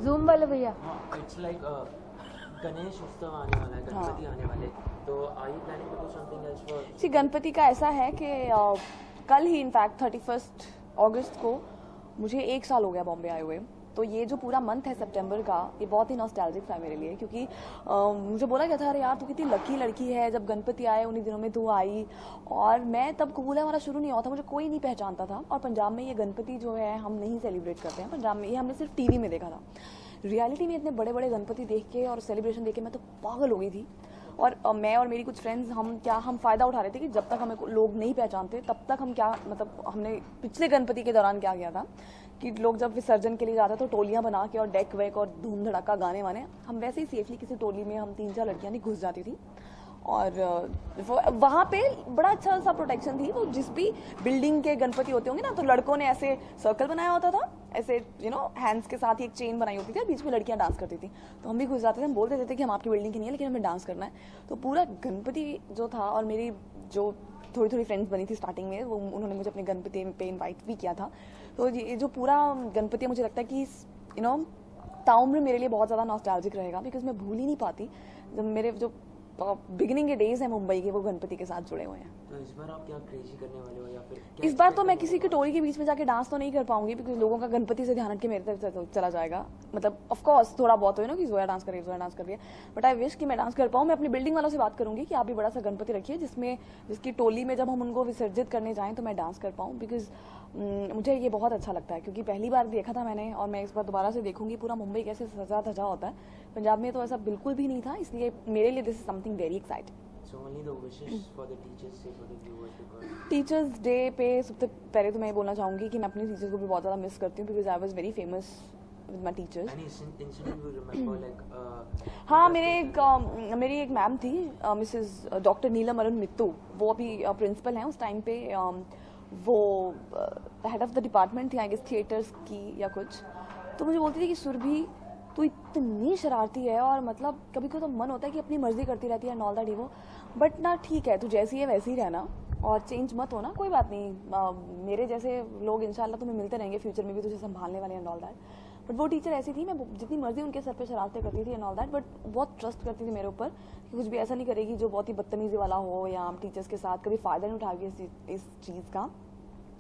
Zoom वाले भैया। हाँ, इट्स लाइक गणेश उत्सव आने वाला है, गणपति आने वाले, तो are you planning to do something else for? See Ganpati का ऐसा है कि कल ही इनफैक्ट 31 अगस्त को मुझे 1 साल हो गया बॉम्बे आए हुए। तो ये जो पूरा मंथ है सितंबर का, ये बहुत ही नॉस्टैल्जिक था मेरे लिए, क्योंकि मुझे बोला गया था अरे यार तू कितनी लकी लड़की है, जब गणपति आए उन्हीं दिनों में तू आई। और मैं तब कबूल है हमारा शुरू नहीं हुआ था, मुझे कोई नहीं पहचानता था। और पंजाब में ये गणपति जो है हम नहीं सेलिब्रेट करते हैं पंजाब में, ये हमने सिर्फ टीवी में देखा था। रियलिटी में इतने बड़े बड़े गणपति देख के और सेलिब्रेशन देख के मैं तो पागल हो गई थी। और मैं और मेरी कुछ फ्रेंड्स हम फ़ायदा उठा रहे थे कि जब तक हमें लोग नहीं पहचानते तब तक हम क्या, मतलब हमने पिछले गणपति के दौरान क्या किया था कि लोग जब विसर्जन के लिए जाते तो टोलियां बना के और डेक वेक और धूम धड़ाका गाने वाने, हम वैसे ही सेफली किसी टोली में हम 3-4 लड़कियां नहीं घुस जाती थी। और वहाँ पे बड़ा अच्छा सा प्रोटेक्शन थी। वो जिस भी बिल्डिंग के गणपति होते होंगे ना, तो लड़कों ने ऐसे सर्कल बनाया होता था, ऐसे हैंड्स के साथ ही एक चेन बनाई होती थी, बीच में लड़कियां डांस करती थी। तो हम भी घुस जाते थे, हम बोल देते थे कि हम आपकी बिल्डिंग की नहीं है लेकिन हमें डांस करना है। तो पूरा गणपति जो था, और मेरी जो थोड़ी थोड़ी फ्रेंड्स बनी थी स्टार्टिंग में, वो उन्होंने मुझे अपने गणपति पे इन्वाइट भी किया था। तो ये जो पूरा गणपति मुझे लगता है कि ताउम्र मेरे लिए बहुत ज़्यादा नॉस्टैल्जिक रहेगा, बिकॉज मैं भूल ही नहीं पाती जब मेरे जो बिगिनिंग के डेज हैं मुंबई के, वो गणपति के साथ जुड़े हुए हैं। तो इस बार आप क्या क्रेजी करने वाले हो, या फिर क्या इस बार तो मैं किसी की टोली के बीच में जाके डांस तो नहीं कर पाऊंगी, बिकॉज लोगों का गणपति से ध्यान हट के मेरे तरफ चला जाएगा। मतलब ऑफ कोर्स थोड़ा बहुत हो ना कि जोया डांस कर रही है, जोया डांस कर रही है, बट आई विश कि मैं डांस कर पाऊँ। मैं अपनी बिल्डिंग वालों से बात करूंगी कि आप भी बड़ा सा गणपति रखिए जिसकी टोली में जब हम उनको विसर्जित करने जाएं तो मैं डांस कर पाऊँ, बिकॉज मुझे ये बहुत अच्छा लगता है। क्योंकि पहली बार देखा था मैंने, और मैं इस बार दोबारा से देखूंगी पूरा मुंबई कैसे सजा धजा होता है। पंजाब में तो ऐसा बिल्कुल भी नहीं था, इसलिए मेरे लिए this is something very exciting. So only the wishes for the teachers say for the viewers, because teachers day पे सबसे पहले तो मैं ये बोलना चाहूँगी कि मैं अपनी टीचर्स को भी बहुत ज़्यादा मिस करती हूँ, because I was very famous with my teachers. any incident you remember, like हाँ, मेरी एक मैम थी, मिसेस डॉक्टर नीलम अरुण मित्तू, वो अभी प्रिंसिपल हैं। उस टाइम पे वो हेड ऑफ द डिपार्टमेंट थी आई गेस थिएटर्स की या कुछ। तो मुझे बोलती थी कि सुरभि तू इतनी शरारती है, और मतलब कभी कभी तो मन होता है कि अपनी मर्जी करती रहती है एंड ऑल दैट ही वो, बट ना ठीक है, तू जैसी है वैसी ही रहना और चेंज मत होना, कोई बात नहीं। मेरे जैसे लोग इंशाल्लाह तुम्हें मिलते रहेंगे फ्यूचर में भी, तुझे संभालने वाले एंड ऑल दैट। बट वो टीचर ऐसी थी, मैं जितनी मर्जी उनके सर पे शरारतें करती थी एंड ऑल दैट, बट बहुत ट्रस्ट करती थी मेरे ऊपर कि कुछ भी ऐसा नहीं करेगी जो बहुत ही बदतमीजी वाला हो, या टीचर्स के साथ कभी फ़ायदा नहीं उठाएगी इस चीज़ का।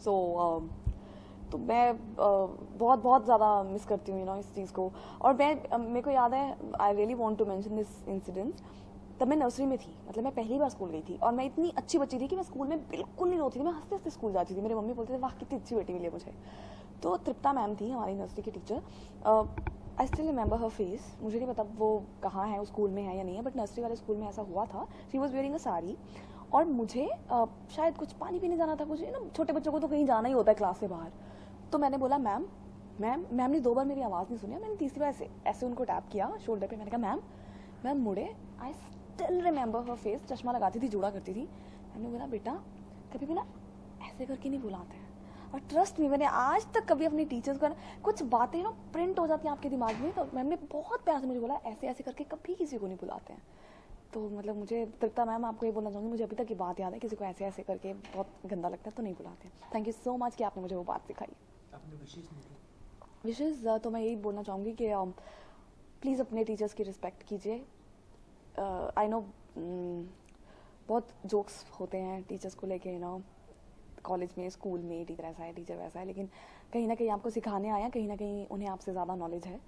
सो तो मैं बहुत बहुत ज़्यादा मिस करती हूँ इस चीज़ को। और मेरे को याद है, I really want to mention this incident. तब मैं नर्सरी में थी, मतलब मैं पहली बार स्कूल गई थी, और मैं इतनी अच्छी बच्ची थी कि मैं स्कूल में बिल्कुल नहीं रोती थी, मैं हंसते हंसते स्कूल जाती थी। मेरे मम्मी बोलते थे वाह कितनी अच्छी बेटी मिली है मुझे। तो तृप्ता मैम थी हमारी नर्सरी की teacher, I still remember her face. मुझे नहीं पता वो कहाँ है, उस स्कूल में है या नहीं है, बट नर्सरी वाले स्कूल में ऐसा हुआ था। She was wearing a sari, और मुझे शायद कुछ पानी पीने जाना था, कुछ छोटे बच्चों को तो कहीं जाना ही होता है क्लास से बाहर। तो मैंने बोला मैम मैम ने 2 बार मेरी आवाज़ नहीं सुनी, मैंने तीसरी बार ऐसे उनको टैप किया शोल्डर पे। मैंने कहा मैम मुड़े। I still remember her face. चश्मा लगाती थी, जोड़ा करती थी। मैंने बोला बेटा कभी भी ना ऐसे करके नहीं बुलाते हैं। और ट्रस्ट मी, मैंने आज तक कभी अपनी टीचर्स को कुछ बातें प्रिंट हो जाती हैं आपके दिमाग में, तो मैम ने बहुत प्यार से मुझे बोला ऐसे ऐसे करके कभी किसी को नहीं बुलाते हैं। तो मतलब मुझे तृप्ता मैम आपको ये बोलना चाहूँगी, मुझे अभी तक ये बात याद है, किसी को ऐसे ऐसे करके बहुत गंदा लगता है तो नहीं बुलाते हैं। थैंक यू सो मच कि आपने मुझे वो बात सिखाई। अपने विशेष तो मैं यही बोलना चाहूँगी कि प्लीज़ अपने टीचर्स की रिस्पेक्ट कीजिए। आई नो बहुत जोक्स होते हैं टीचर्स को लेके, कॉलेज में स्कूल में टीचर ऐसा है टीचर वैसा है, लेकिन कहीं ना कहीं आपको सिखाने आया, कहीं ना कहीं उन्हें आपसे ज़्यादा नॉलेज है।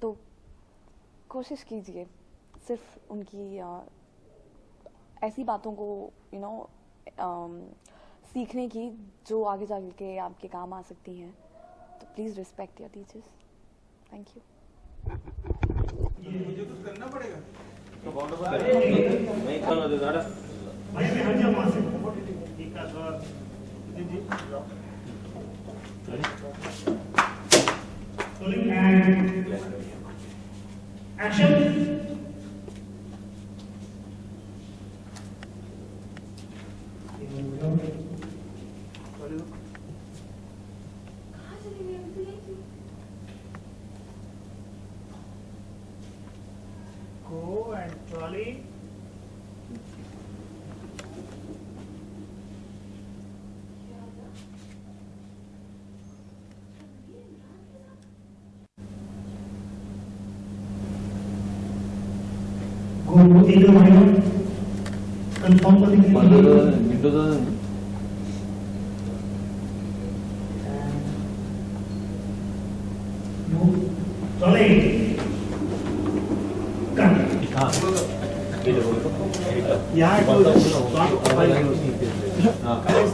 तो कोशिश कीजिए सिर्फ उनकी ऐसी बातों को सीखने की जो आगे जाके आपके काम आ सकती हैं। तो please respect your teachers. Thank you. मुझे कुछ करना पड़ेगा तो नहीं खाना दे दादा भाई मैं हट जाऊं वहां से ठीक है sir ji rolling and action. Go and trolley. either why not confirm for the rolling. Cut. Yeah, it was